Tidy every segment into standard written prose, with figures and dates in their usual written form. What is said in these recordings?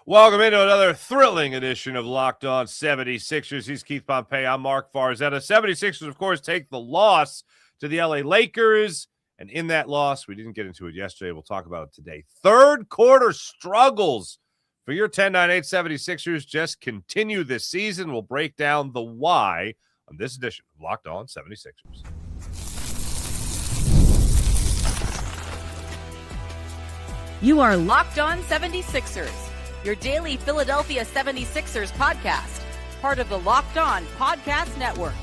Welcome into another thrilling edition of Locked On 76ers. He's Keith Pompey. I'm Marc Farzetta. 76ers, of course, take the loss to the LA Lakers. And in that loss, we didn't get into it yesterday. We'll talk about it today. Third quarter struggles for your 10-9-8 76ers just continue this season. We'll break down the why on this edition of Locked On 76ers. You are Locked On 76ers, your daily Philadelphia 76ers podcast, part of the Locked On Podcast Network,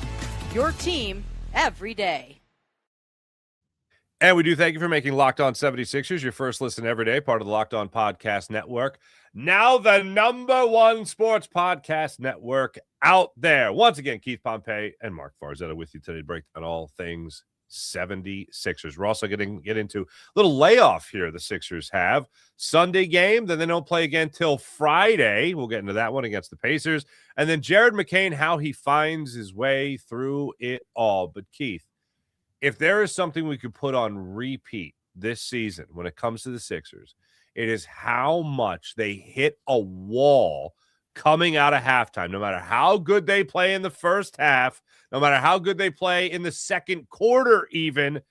your team every day. And we do thank you for making Locked On 76ers your first listen every day, part of the Locked On Podcast Network. Now the number one sports podcast network out there. Once again, Keith Pompey and Marc Farzetta with you today to break down all things 76ers. We're also getting into a little layoff here the Sixers have. Sunday game, then they don't play again till Friday. We'll get into that one against the Pacers. And then Jared McCain, how he finds his way through it all. But Keith, if there is something we could put on repeat this season when it comes to the Sixers, it is how much they hit a wall coming out of halftime. No matter how good they play in the first half, no matter how good they play in the second quarter even,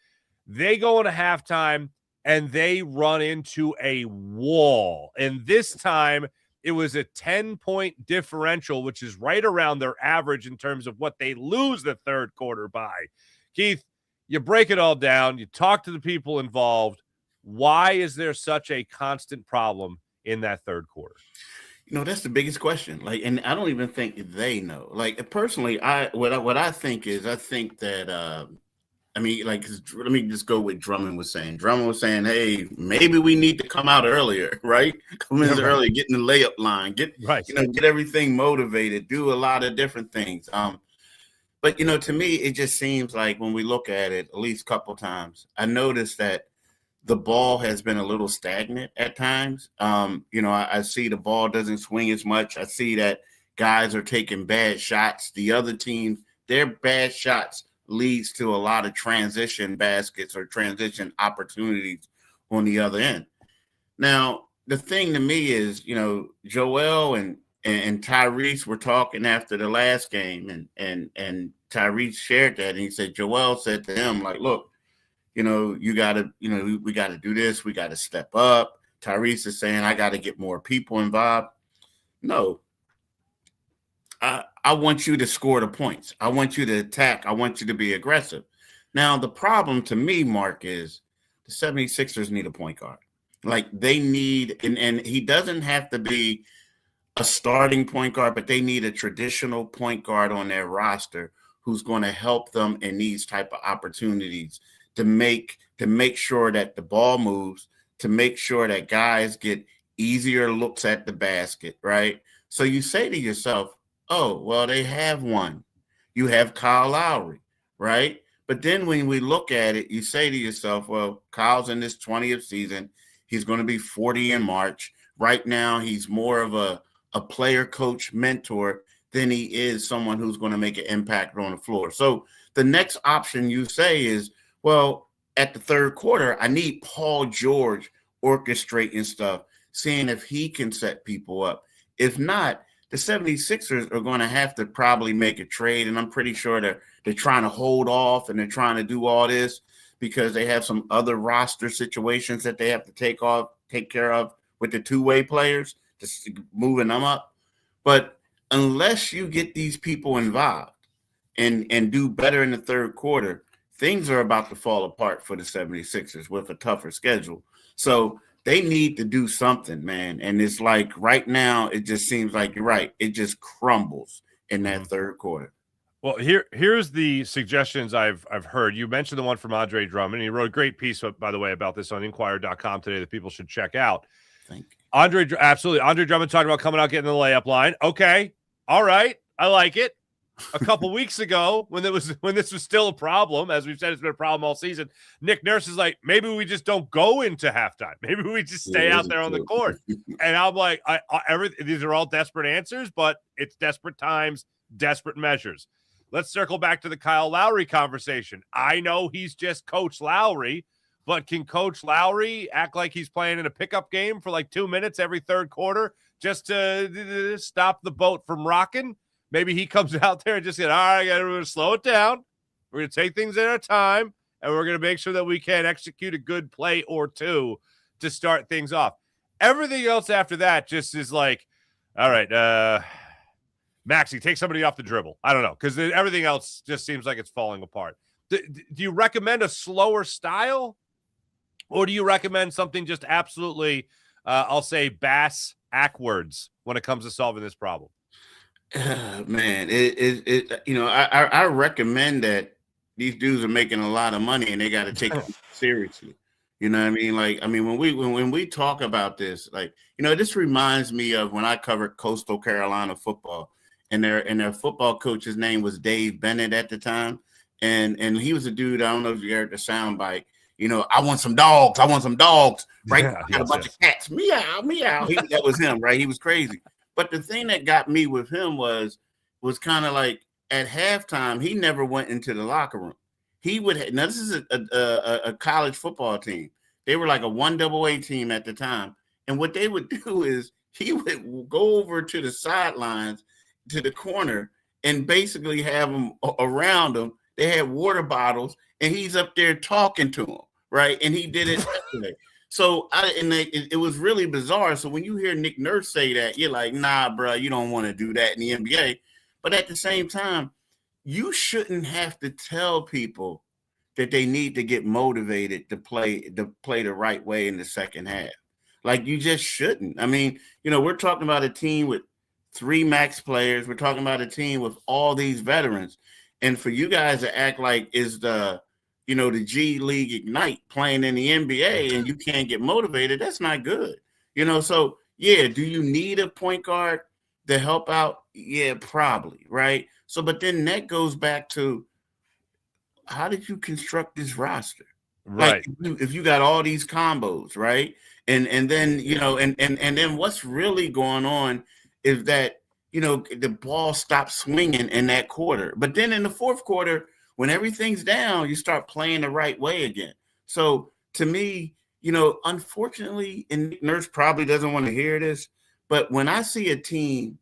they go into halftime and they run into a wall. And this time, it was a 10-point differential, which is right around their average in terms of what they lose the third quarter by. Keith, you break it all down. You talk to the people involved. Why is there such a constant problem in that third quarter? You know, that's the biggest question. And I don't even think they know. Personally, what I think that let me just go with Drummond was saying. Drummond was saying, hey, maybe we need to come out earlier, right? Come in early, get in the layup line, get everything motivated, do a lot of different things. But to me, it just seems like when we look at it, at least a couple times, I noticed that the ball has been a little stagnant at times. I see the ball doesn't swing as much. I see that guys are taking bad shots. The other team, their bad shots leads to a lot of transition baskets or transition opportunities on the other end. Now, the thing to me is, Joel and Tyrese were talking after the last game, and Tyrese shared that, and he said, Joel said to him, look, you got to, we got to do this. We got to step up. Tyrese is saying, I got to get more people involved. No, I want you to score the points. I want you to attack. I want you to be aggressive. Now, the problem to me, Mark, is the 76ers need a point guard. They need, and he doesn't have to be a starting point guard, but they need a traditional point guard on their roster who's going to help them in these type of opportunities to make sure that the ball moves, to make sure that guys get easier looks at the basket, right? So you say to yourself, oh, well, they have one. You have Kyle Lowry, right? But then when we look at it, you say to yourself, well, Kyle's in his 20th season. He's going to be 40 in March. Right now, he's more of a player, coach, mentor than he is someone who's going to make an impact on the floor. So the next option you say is, well, at the third quarter, I need Paul George orchestrating stuff, seeing if he can set people up. If not, the 76ers are going to have to probably make a trade, and I'm pretty sure they're trying to hold off and they're trying to do all this because they have some other roster situations that they have to take care of with the two-way players, just moving them up. But unless you get these people involved and do better in the third quarter, things are about to fall apart for the 76ers with a tougher schedule. So they need to do something, man. And it's right now, it just seems like you're right. It just crumbles in that third quarter. Well, here's the suggestions I've heard. You mentioned the one from Andre Drummond. He wrote a great piece, by the way, about this on Inquirer.com today that people should check out. Thank you. Absolutely. Andre Drummond talking about coming out, getting the layup line. Okay. All right. I like it. A couple weeks ago, when this was still a problem, as we've said, it's been a problem all season. Nick Nurse is like, maybe we just don't go into halftime. Maybe we just stay out there on the court. And I'm like, these are all desperate answers, but it's desperate times, desperate measures. Let's circle back to the Kyle Lowry conversation. I know he's just Coach Lowry, but can Coach Lowry act like he's playing in a pickup game for like 2 minutes every third quarter just to stop the boat from rocking? Maybe he comes out there and just said, all right, we're going to slow it down. We're going to take things at a time, and we're going to make sure that we can execute a good play or two to start things off. Everything else after that just is like, all right, Maxie, take somebody off the dribble. I don't know, because everything else just seems like it's falling apart. Do you recommend a slower style, or do you recommend something just absolutely, I'll say, bass-ackwards when it comes to solving this problem? Man, I recommend that these dudes are making a lot of money and they got to take it seriously. You know what I mean? Like, I mean, when we talk about this, like, this reminds me of when I covered Coastal Carolina football, and their football coach's name was Dave Bennett at the time. And he was a dude, I don't know if you heard the sound bite, I want some dogs. I want some dogs, right? Yeah, got a bunch of cats. Meow, meow. That was him, right? He was crazy. But the thing that got me with him was kind of like at halftime, he never went into the locker room. He would now this is a college football team. They were like a 1AA team at the time. And what they would do is he would go over to the sidelines, to the corner, and basically have them around him. They had water bottles, and he's up there talking to them, right? And he did it yesterday. So it was really bizarre. So when you hear Nick Nurse say that, you're like, nah, bro, you don't want to do that in the NBA. But at the same time, you shouldn't have to tell people that they need to get motivated to play the right way in the second half. Like, you just shouldn't. I mean, we're talking about a team with 3 max players. We're talking about a team with all these veterans. And for you guys to act like is the G League Ignite playing in the NBA and you can't get motivated, that's not good. So yeah, do you need a point guard to help out? Yeah, probably, right? So, but then that goes back to, how did you construct this roster? Right. Like, if you got all these combos, right? And then, and then what's really going on is that, the ball stops swinging in that quarter. But then in the fourth quarter, when everything's down, you start playing the right way again. So to me, unfortunately, and Nick Nurse probably doesn't want to hear this, but when I see a team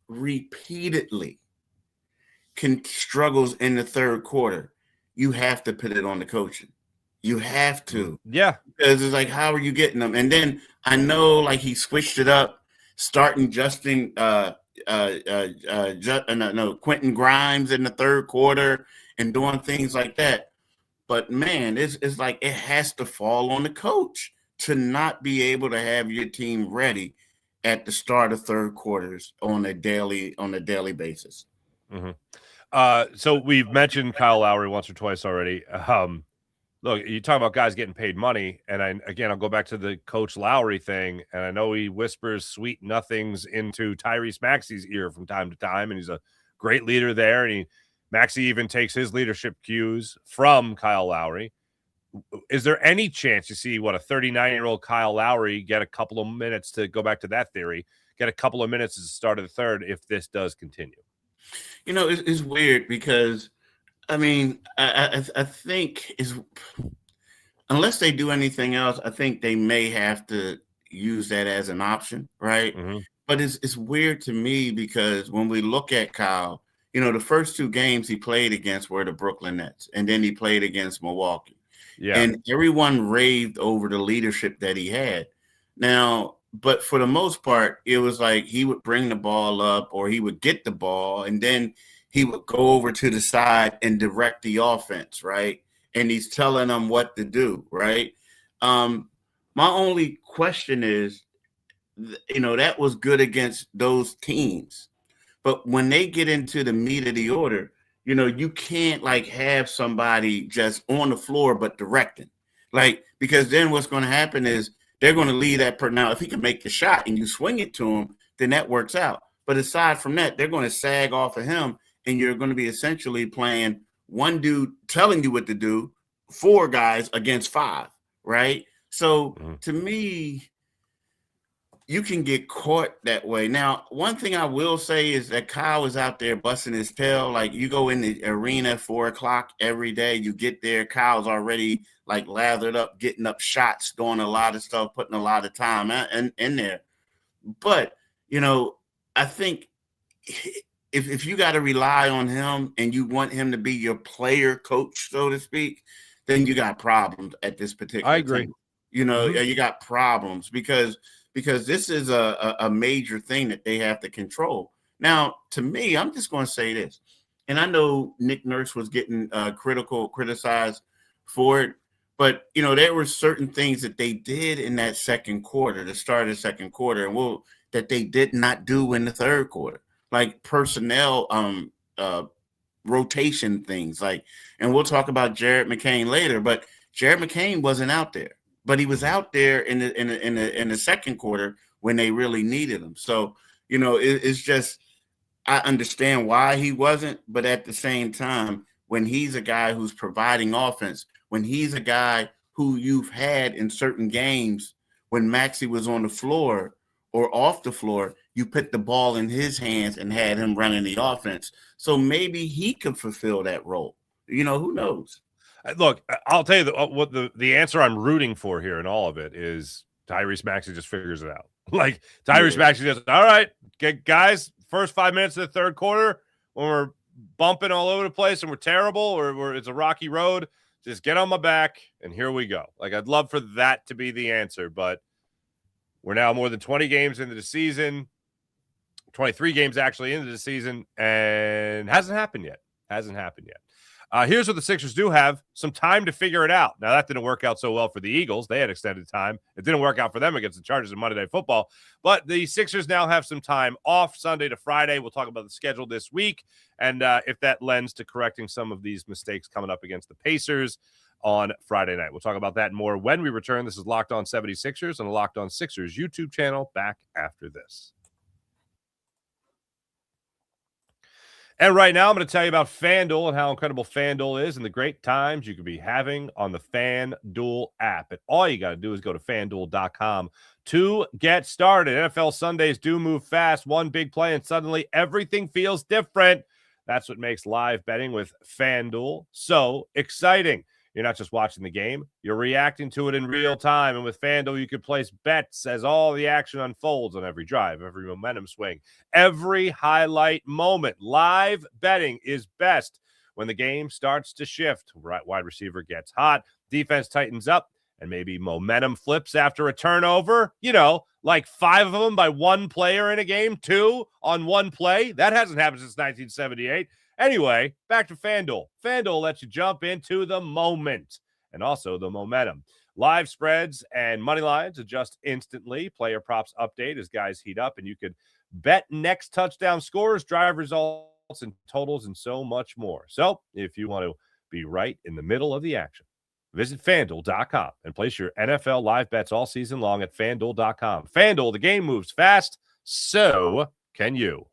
repeatedly struggles in the third quarter, you have to put it on the coaching. You have to. Yeah. Because it's like, how are you getting them? And then I know, like, he switched it up, starting Quentin Grimes in the third quarter and doing things like that. But man, it's like it has to fall on the coach to not be able to have your team ready at the start of third quarters on a daily basis. Mm-hmm. So we've mentioned Kyle Lowry once or twice already. Look, you talk about guys getting paid money, and I'll go back to the Coach Lowry thing, and I know he whispers sweet nothings into Tyrese Maxey's ear from time to time, and he's a great leader there, and Maxey even takes his leadership cues from Kyle Lowry. Is there any chance you see a 39-year-old Kyle Lowry get a couple of minutes, to go back to that theory, get a couple of minutes at the start of the third if this does continue? It's weird because, I mean, I think unless they do anything else, I think they may have to use that as an option, right? Mm-hmm. But it's weird to me because when we look at Kyle, the first 2 games he played against were the Brooklyn Nets, and then he played against Milwaukee. Yeah. And everyone raved over the leadership that he had. Now, but for the most part, it was like he would bring the ball up, or he would get the ball, and then he would go over to the side and direct the offense, right? And he's telling them what to do, right? My only question is, that was good against those teams. But when they get into the meat of the order, you can't have somebody just on the floor but directing. Because then what's going to happen is they're going to leave that person. Now, if he can make the shot and you swing it to him, then that works out. But aside from that, they're going to sag off of him, and you're going to be essentially playing one dude telling you what to do, 4 guys against 5, right? So to me, you can get caught that way. Now, one thing I will say is that Kyle is out there busting his tail. Like, you go in the arena at 4:00 every day, you get there, Kyle's already like lathered up, getting up shots, doing a lot of stuff, putting a lot of time in there. But, you know, I think if you got to rely on him and you want him to be your player coach, so to speak, then you got problems at this particular I agree. time. You know, you got problems because this is a major thing that they have to control. Now, to me, I'm just going to say this, and I know Nick Nurse was getting criticized for it, but, you know, there were certain things that they did in that second quarter, the start of the second quarter, and that they did not do in the third quarter, like personnel rotation things. Like, and we'll talk about Jared McCain later, but Jared McCain wasn't out there. But he was out there in the second quarter when they really needed him. So, you know, it's just, I understand why he wasn't, but at the same time, when he's a guy who's providing offense, when he's a guy who you've had in certain games, when Maxey was on the floor or off the floor, you put the ball in his hands and had him running the offense. So maybe he could fulfill that role. You know, who knows? Look, I'll tell you what the answer I'm rooting for here in all of it is Tyrese Maxey just figures it out. Like, Tyrese Maxey just, all right, guys, first 5 minutes of the third quarter, when we're bumping all over the place and we're terrible or it's a rocky road, just get on my back and here we go. Like, I'd love for that to be the answer, but we're now more than 20 games into the season, 23 games actually into the season, and hasn't happened yet. Here's what the Sixers do have: some time to figure it out. Now, that didn't work out so well for the Eagles. They had extended time. It didn't work out for them against the Chargers in Monday Night Football. But the Sixers now have some time off Sunday to Friday. We'll talk about the schedule this week and if that lends to correcting some of these mistakes coming up against the Pacers on Friday night. We'll talk about that and more when we return. This is Locked On 76ers on the Locked On Sixers YouTube channel. Back after this. And right now, I'm going to tell you about FanDuel and how incredible FanDuel is and the great times you could be having on the FanDuel app. And all you got to do is go to FanDuel.com to get started. NFL Sundays do move fast. One big play, and suddenly everything feels different. That's what makes live betting with FanDuel so exciting. You're not just watching the game, you're reacting to it in real time. And with FanDuel, you can place bets as all the action unfolds on every drive, every momentum swing, every highlight moment. Live betting is best when the game starts to shift. Wide receiver gets hot, defense tightens up, and maybe momentum flips after a turnover. You know, like 5 of them by one player in a game, 2 on one play. That hasn't happened since 1978. Anyway, back to FanDuel. FanDuel lets you jump into the moment and also the momentum. Live spreads and money lines adjust instantly. Player props update as guys heat up, and you can bet next touchdown scores, drive results, and totals, and so much more. So if you want to be right in the middle of the action, visit FanDuel.com and place your NFL live bets all season long at FanDuel.com. FanDuel, the game moves fast, so can you.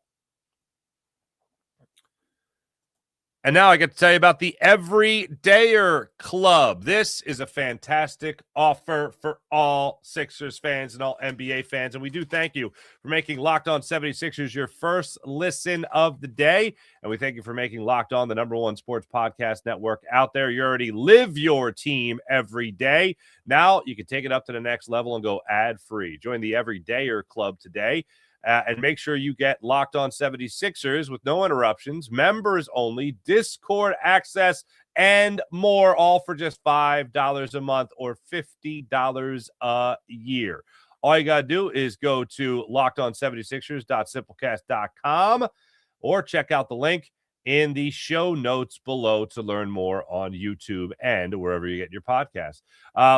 And now I get to tell you about the Everydayer Club. This is a fantastic offer for all Sixers fans and all NBA fans. And we do thank you for making Locked On 76ers your first listen of the day. And we thank you for making Locked On the #1 sports podcast network out there. You already live your team every day. Now you can take it up to the next level and go ad-free. Join the Everydayer Club today. And make sure you get Locked On 76ers with no interruptions, members only, Discord access, and more, all for just $5 a month or $50 a year. All you got to do is go to lockedon76ers.simplecast.com or check out the link in the show notes below to learn more on YouTube and wherever you get your podcast.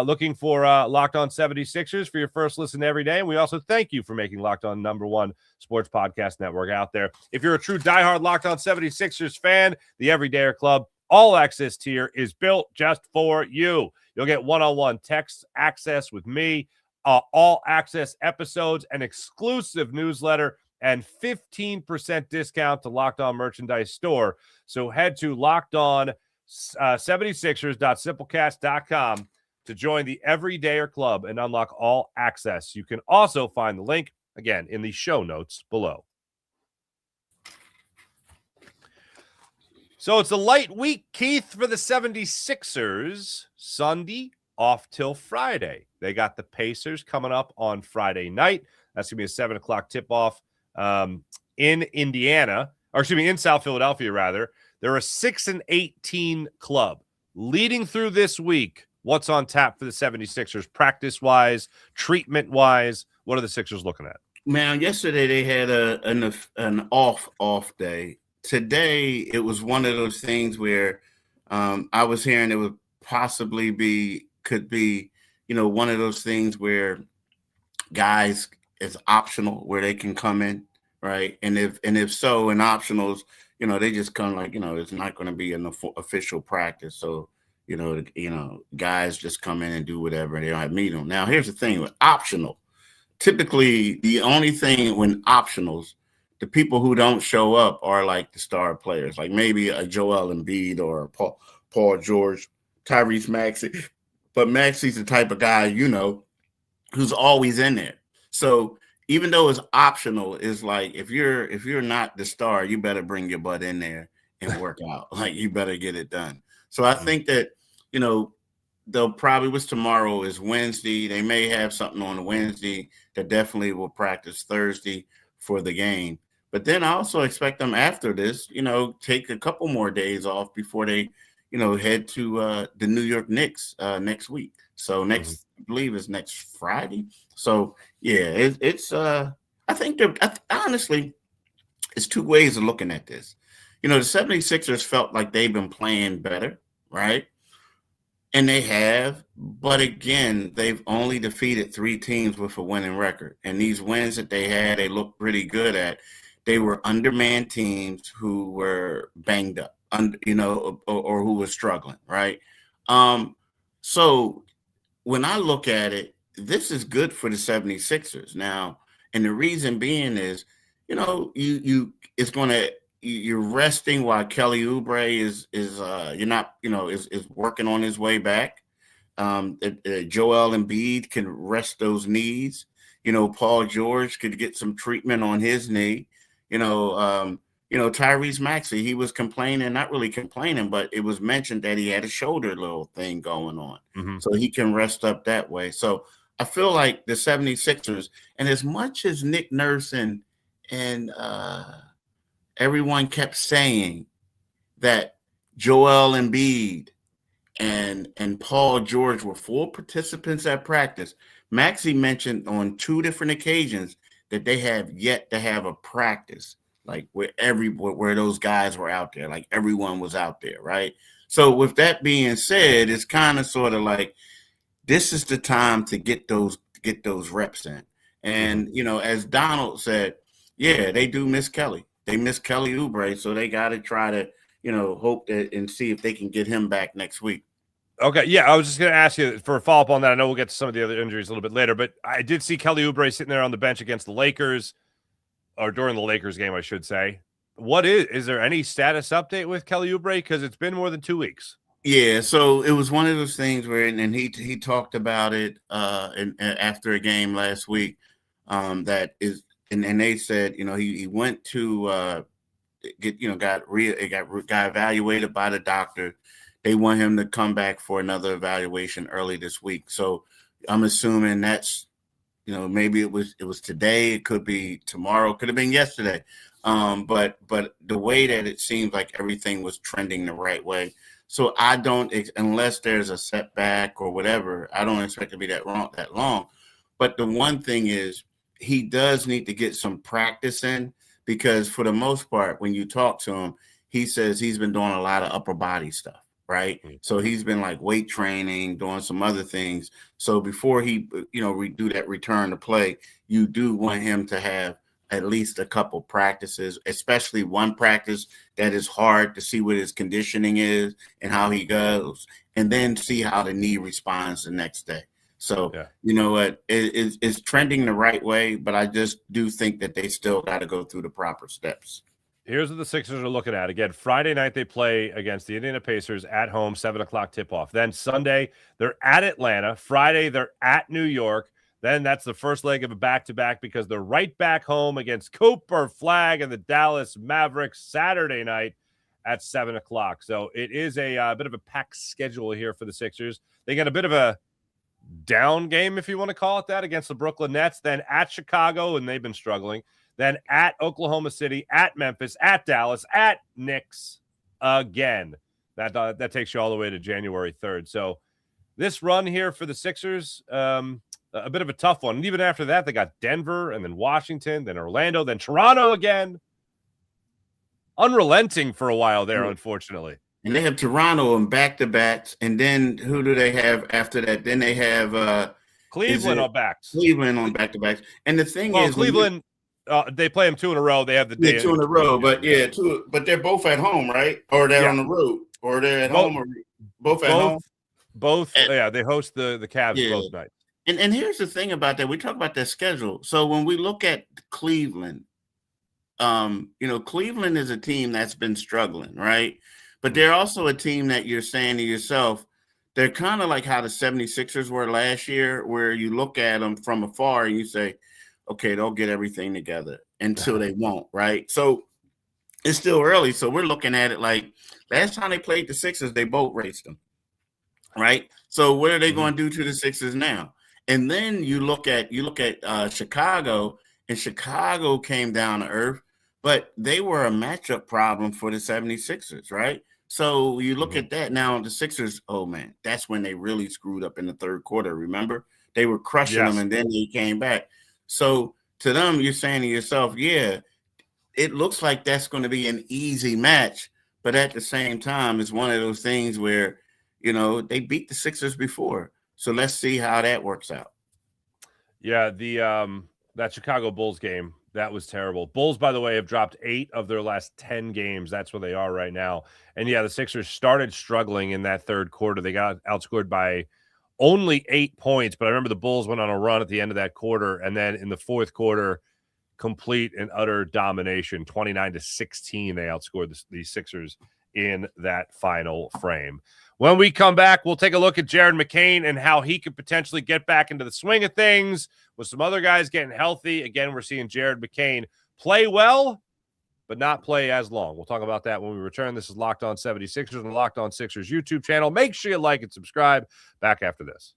Looking for Locked On 76ers for your first listen every day. And we also thank you for making Locked On #1 sports podcast network out there. If you're a true diehard Locked On 76ers fan, the Everydayer Club all access tier is built just for you. You'll get one-on-one text access with me, all access episodes, an exclusive newsletter, and 15% discount to Locked On merchandise store. So head to LockedOn 76ers.simplecast.com to join the Everydayer Club and unlock all access. You can also find the link, again, in the show notes below. So it's a light week, Keith, for the 76ers. Sunday off till Friday. They got the Pacers coming up on Friday night. That's going to be a 7 o'clock tip-off in Indiana, or excuse me, in South Philadelphia, rather. They're a 6-18 club. Leading through this week, what's on tap for the 76ers practice-wise, treatment-wise? What are the Sixers looking at? Man, yesterday they had an off day. Today, it was one of those things where I was hearing it would possibly could be, one of those things where guys, it's optional, where they can come in, right? And if so, in optionals, they just come it's not going to be an official practice. So, guys just come in and do whatever. They don't have meet them. Now, here's the thing with optional. Typically, the only thing when optionals, the people who don't show up are like the star players, like maybe a Joel Embiid or Paul George, Tyrese Maxey. But Maxey's the type of guy, who's always in there. So even though it's optional, it's like if you're not the star, you better bring your butt in there and work out. Like you better get it done. So I think that, they'll probably, what's tomorrow is Wednesday. They may have something on the Wednesday that definitely will practice Thursday for the game. But then I also expect them after this, take a couple more days off before they, head to the New York Knicks next week. So I believe it's next Friday. So yeah, I think honestly, it's two ways of looking at this. The 76ers felt like they've been playing better, right? And they have, but again, they've only defeated 3 teams with a winning record. And these wins that they had, they looked pretty good at. They were undermanned teams who were banged up, or who were struggling, right? So when I look at it, this is good for the 76ers now. And the reason being is, you're resting while Kelly Oubre is working on his way back. Joel Embiid can rest those knees. Paul George could get some treatment on his knee. Tyrese Maxey, he was complaining, not really complaining, but it was mentioned that he had a shoulder little thing going on. Mm-hmm. So he can rest up that way. So I feel like the 76ers, and as much as Nick Nurse and everyone kept saying that Joel Embiid and Paul George were full participants at practice, Maxey mentioned on 2 different occasions that they have yet to have a practice, like where those guys were out there, like everyone was out there, right? So with that being said, it's kind of sort of like this is the time to get those reps in. And as Donald said, yeah, they do miss Kelly. They miss Kelly Oubre, so they got to try to hope that and see if they can get him back next week. Okay, yeah, I was just going to ask you for a follow-up on that. I know we'll get to some of the other injuries a little bit later, but I did see Kelly Oubre sitting there on the bench against the Lakers, or during the Lakers game, I should say. Is there any status update with Kelly Oubre? Because it's been more than 2 weeks. Yeah, so it was one of those things where, and he talked about it after a game last week. That is, and they said, he went to got evaluated by the doctor. They want him to come back for another evaluation early this week. So I'm assuming that's, maybe it was today. It could be tomorrow. Could have been yesterday. But the way that it seems like everything was trending the right way. So I don't, unless there's a setback or whatever, I don't expect it to be that long. But the one thing is, he does need to get some practice in, because for the most part, when you talk to him, he says he's been doing a lot of upper body stuff, right? Mm-hmm. So he's been like weight training, doing some other things. So before he, do that return to play, you do want him to have at least a couple practices, especially one practice that is hard to see what his conditioning is and how he goes, and then see how the knee responds the next day. So, You know what, it's trending the right way, but I just do think that they still got to go through the proper steps. Here's what the Sixers are looking at. Again, Friday night they play against the Indiana Pacers at home, 7 o'clock tip-off. Then Sunday, they're at Atlanta. Friday, they're at New York. Then that's the first leg of a back-to-back because they're right back home against Cooper Flag and the Dallas Mavericks Saturday night at 7 o'clock. So it is a bit of a packed schedule here for the Sixers. They got a bit of a down game, if you want to call it that, against the Brooklyn Nets. Then at Chicago, and they've been struggling. Then at Oklahoma City, at Memphis, at Dallas, at Knicks again. That takes you all the way to January 3rd. So this run here for the Sixers, a bit of a tough one. And even after that, they got Denver and then Washington, then Orlando, then Toronto again. Unrelenting for a while there, unfortunately. And they have Toronto and back-to-backs. And then who do they have after that? Then they have Cleveland on backs. Cleveland on back-to-backs. And the thing is, Cleveland, they play them 2 in a row. They have the day 2 in a row, but but they're both at home, right? Or they're on the road, or they're at home, or both at home. Both, they host the Cavs both nights. And here's the thing about that. We talk about their schedule. So when we look at Cleveland, Cleveland is a team that's been struggling, right? But they're also a team that you're saying to yourself, they're kind of like how the 76ers were last year, where you look at them from afar and you say, okay, they'll get everything together until they won't, right? So it's still early. So we're looking at it like last time they played the Sixers, they boat raced them, right? So what are they going to do to the Sixers now? And then you look at Chicago, and Chicago came down to earth, but they were a matchup problem for the 76ers, right? So you look at that now, the Sixers, oh man, that's when they really screwed up in the third quarter, remember? They were crushing them, and then they came back. So to them, you're saying to yourself, yeah, it looks like that's going to be an easy match, but at the same time, it's one of those things where, they beat the Sixers before. So let's see how that works out. Yeah, that Chicago Bulls game, that was terrible. Bulls, by the way, have dropped 8 of their last 10 games. That's where they are right now. And yeah, the Sixers started struggling in that third quarter. They got outscored by only 8 points, but I remember the Bulls went on a run at the end of that quarter, and then in the fourth quarter, complete and utter domination, 29-16. They outscored the Sixers in that final frame. When we come back, we'll take a look at Jared McCain and how he could potentially get back into the swing of things with some other guys getting healthy. Again, we're seeing Jared McCain play well, but not play as long. We'll talk about that when we return. This is Locked On 76ers and the Locked On Sixers YouTube channel. Make sure you like and subscribe. Back after this.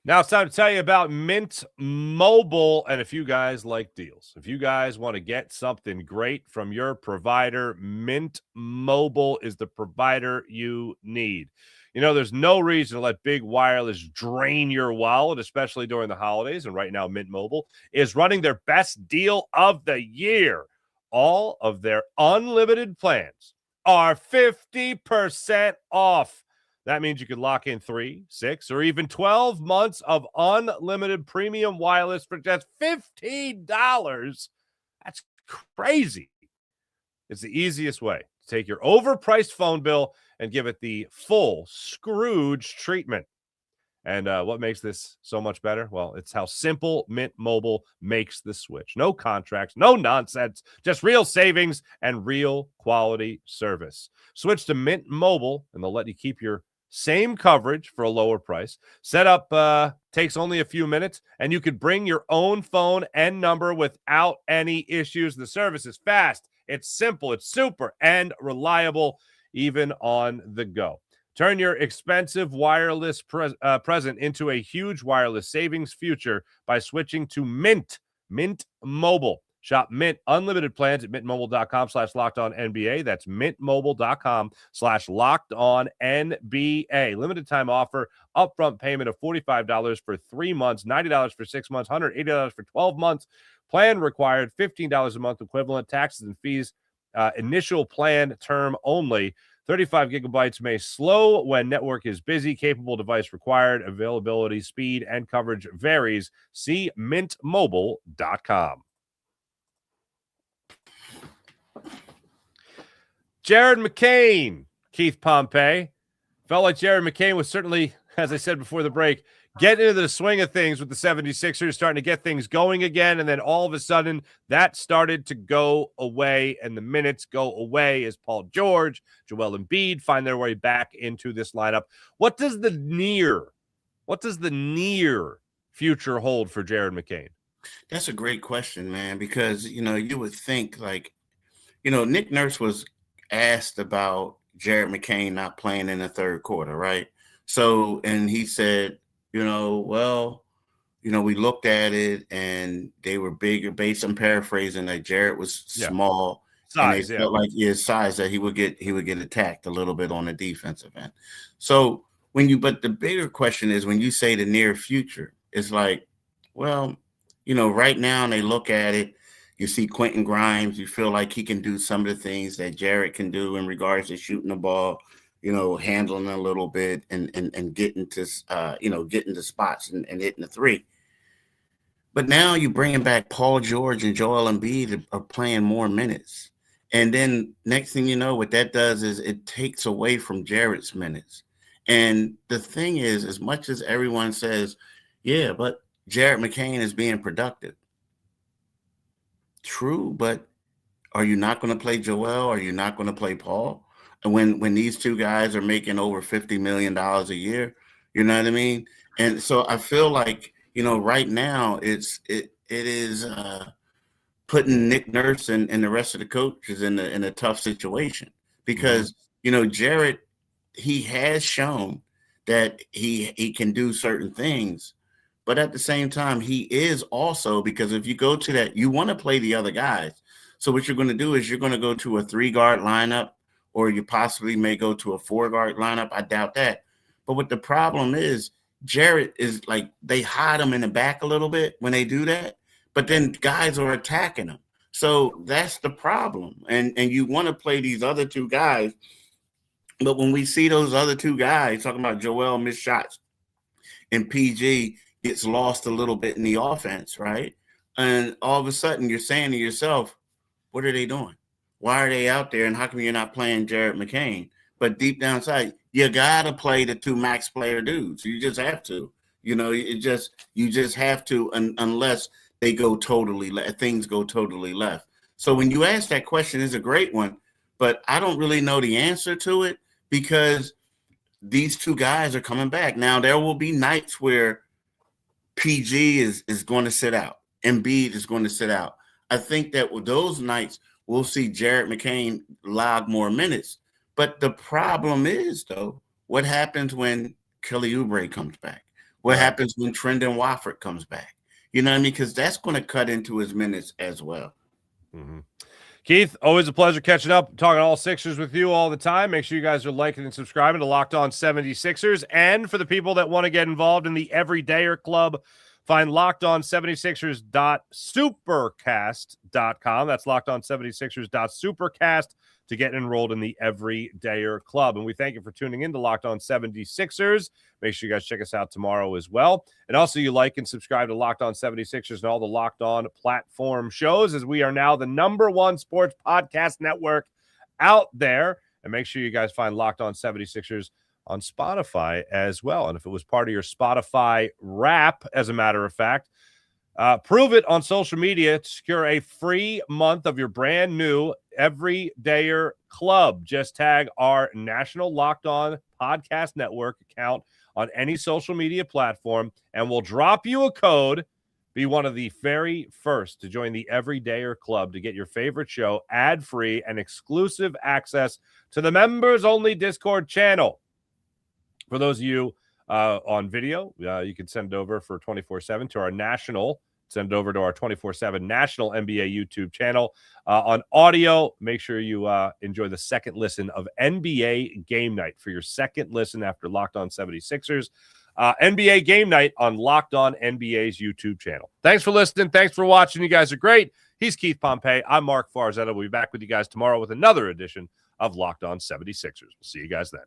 Now it's time to tell you about Mint Mobile, and if you guys like deals, if you guys want to get something great from your provider, Mint Mobile is the provider you need. There's no reason to let big wireless drain your wallet, especially during the holidays, and right now Mint Mobile is running their best deal of the year. All of their unlimited plans are 50% off. That means you could lock in 3, 6, or even 12 months of unlimited premium wireless for just $15. That's crazy. It's the easiest way to take your overpriced phone bill and give it the full Scrooge treatment. And what makes this so much better? Well, it's how simple Mint Mobile makes the switch. No contracts, no nonsense, just real savings and real quality service. Switch to Mint Mobile, and they'll let you keep your same coverage for a lower price. Setup takes only a few minutes, and you could bring your own phone and number without any issues. The service is fast, it's simple, it's super, and reliable, even on the go. Turn your expensive wireless present into a huge wireless savings future by switching to Mint Mobile. Shop Mint unlimited plans at mintmobile.com/lockedonnba. That's mintmobile.com/lockedonnba. Limited time offer, upfront payment of $45 for 3 months, $90 for 6 months, $180 for 12 months. Plan required, $15 a month equivalent, taxes and fees. Initial plan term only. 35 gigabytes may slow when network is busy. Capable device required. Availability, speed, and coverage varies. See mintmobile.com. Jared McCain, Keith Pompey. Felt like Jared McCain was certainly, as I said before the break, getting into the swing of things with the 76ers, starting to get things going again. And then all of a sudden that started to go away, and the minutes go away as Paul George, Joel Embiid find their way back into this lineup. What does the near future hold for Jared McCain? That's a great question, man, because, you would think Nick Nurse was asked about Jared McCain not playing in the third quarter, right? So, and he said, we looked at it and they were bigger. Based on paraphrasing, that Jared was small, size, and they felt like his size that he would get attacked a little bit on the defensive end. So but the bigger question is when you say the near future, it's like, right now they look at it. You see Quentin Grimes, you feel like he can do some of the things that Jared can do in regards to shooting the ball, handling a little bit and getting to, getting to spots and hitting the three. But now you're bringing back Paul George and Joel Embiid are playing more minutes. And then next thing you know, what that does is it takes away from Jared's minutes. And the thing is, as much as everyone says, yeah, but Jared McCain is being productive. True, but are you not going to play Joel? Are you not going to play Paul? And when these two guys are making over $50 million a year, you know what I mean? And so I feel like, right now it is putting Nick Nurse and the rest of the coaches in a tough situation because, Jared, he has shown that he can do certain things. But at the same time, he is also, because if you go to that, you want to play the other guys. So what you're going to do is you're going to go to a 3-guard lineup, or you possibly may go to a 4-guard lineup. I doubt that. But what the problem is, Jared is like, they hide him in the back a little bit when they do that, but then guys are attacking him. So that's the problem. And you want to play these other two guys. But when we see those other two guys, talking about Joel missed shots and PG gets lost a little bit in the offense, right? And all of a sudden you're saying to yourself, what are they doing? Why are they out there? And how come you're not playing Jared McCain? But deep down inside, you got to play the two max player dudes. You just have to. You just have to, unless they go totally things go totally left. So when you ask that question, it's a great one, but I don't really know the answer to it because these two guys are coming back. Now, there will be nights where PG is going to sit out. Embiid is going to sit out. I think that with those nights, we'll see Jared McCain log more minutes. But the problem is, though, what happens when Kelly Oubre comes back? What happens when Trendon Watford comes back? You know what I mean? Because that's going to cut into his minutes as well. Mm-hmm. Keith, always a pleasure catching up, talking all Sixers with you all the time. Make sure you guys are liking and subscribing to Locked On 76ers. And for the people that want to get involved in the Everydayer Club, find LockedOn76ers.supercast.com. That's LockedOn76ers.supercast to get enrolled in the Everydayer Club. And we thank you for tuning in to Locked On 76ers. Make sure you guys check us out tomorrow as well. And also you like and subscribe to Locked On 76ers and all the Locked On platform shows, as we are now the #1 sports podcast network out there. And make sure you guys find Locked On 76ers on Spotify as well. And if it was part of your Spotify wrap, as a matter of fact, prove it on social media to secure a free month of your brand new Everydayer Club. Just tag our national Locked On podcast network account on any social media platform, and we'll drop you a code. Be one of the very first to join the Everydayer Club to get your favorite show ad-free and exclusive access to the members-only Discord channel. For those of you on video, you can send it over for 24/7 to our national. Send it over to our 24/7 national NBA YouTube channel. On audio, make sure you enjoy the second listen of NBA Game Night for your second listen after Locked On 76ers. NBA Game Night on Locked On NBA's YouTube channel. Thanks for listening. Thanks for watching. You guys are great. He's Keith Pompey. I'm Marc Farzetta. We'll be back with you guys tomorrow with another edition of Locked On 76ers. We'll see you guys then.